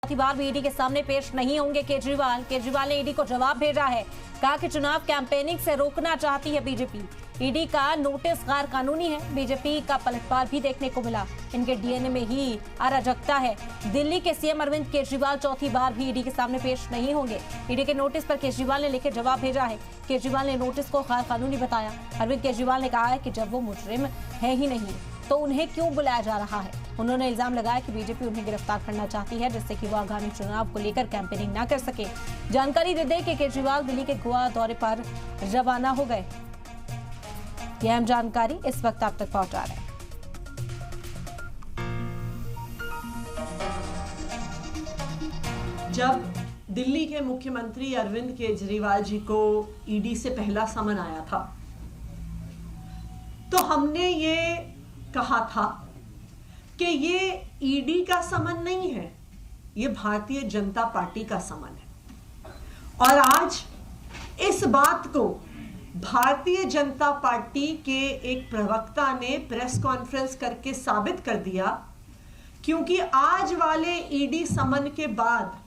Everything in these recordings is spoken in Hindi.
चौथी बार भी ईडी के सामने पेश नहीं होंगे केजरीवाल ने ईडी को जवाब भेजा है। कहा कि चुनाव कैंपेनिंग से रोकना चाहती है बीजेपी। ईडी का नोटिस गैर कानूनी है। बीजेपी का पलटवार भी देखने को मिला। इनके डीएनए में ही अराजकता है। दिल्ली के सीएम अरविंद केजरीवाल चौथी बार भी ईडी के सामने पेश नहीं होंगे। ईडी के नोटिस पर केजरीवाल ने लिखित जवाब भेजा है। केजरीवाल ने नोटिस को गैर कानूनी बताया। अरविंद केजरीवाल ने कहा है कि जब वो मुजरिम है ही नहीं तो उन्हें क्यों बुलाया जा रहा है। उन्होंने इल्जाम लगाया कि बीजेपी उन्हें गिरफ्तार करना चाहती है जिससे कि वो आगामी चुनाव को लेकर कैंपेनिंग न कर सके। जानकारी दे दें कि केजरीवाल दिल्ली के गोवा दौरे पर रवाना हो गए। यह अहम जानकारी इस वक्त आप तक पहुंचा रहे हैं। जब दिल्ली के मुख्यमंत्री अरविंद केजरीवाल जी को ईडी से पहला समन आया था तो हमने ये कहा था कि ये ईडी का समन नहीं है, ये भारतीय जनता पार्टी का समन है। और आज इस बात को भारतीय जनता पार्टी के एक प्रवक्ता ने प्रेस कॉन्फ्रेंस करके साबित कर दिया, क्योंकि आज वाले ईडी समन के बाद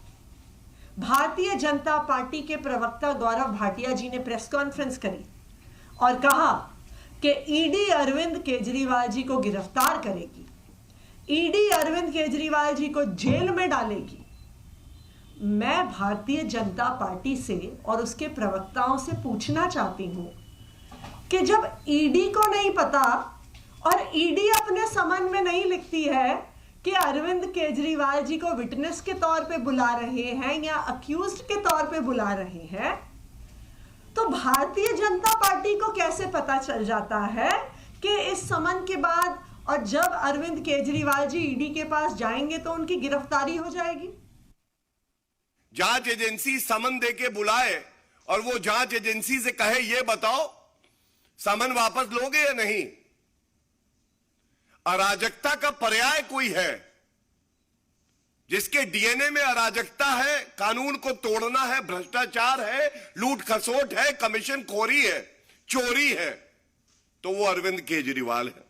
भारतीय जनता पार्टी के प्रवक्ता गौरव भाटिया जी ने प्रेस कॉन्फ्रेंस करी और कहा कि ईडी अरविंद केजरीवाल जी को गिरफ्तार करेगी, ईडी अरविंद केजरीवाल जी को जेल में डालेगी। मैं भारतीय जनता पार्टी से और उसके प्रवक्ताओं से पूछना चाहती हूं कि जब ईडी को नहीं पता और ईडी अपने समन में नहीं लिखती है कि अरविंद केजरीवाल जी को विटनेस के तौर पे बुला रहे हैं या अक्यूज्ड के तौर पे बुला रहे हैं, तो भारतीय जनता पार्टी को कैसे पता चल जाता है कि इस समन के बाद और जब अरविंद केजरीवाल जी ईडी के पास जाएंगे तो उनकी गिरफ्तारी हो जाएगी। जांच एजेंसी समन देके बुलाए और वो जांच एजेंसी से कहे ये बताओ समन वापस लोगे या नहीं। अराजकता का पर्याय कोई है जिसके डीएनए में अराजकता है, कानून को तोड़ना है, भ्रष्टाचार है, लूट खसोट है, कमीशन खोरी है, चोरी है, तो वो अरविंद केजरीवाल है।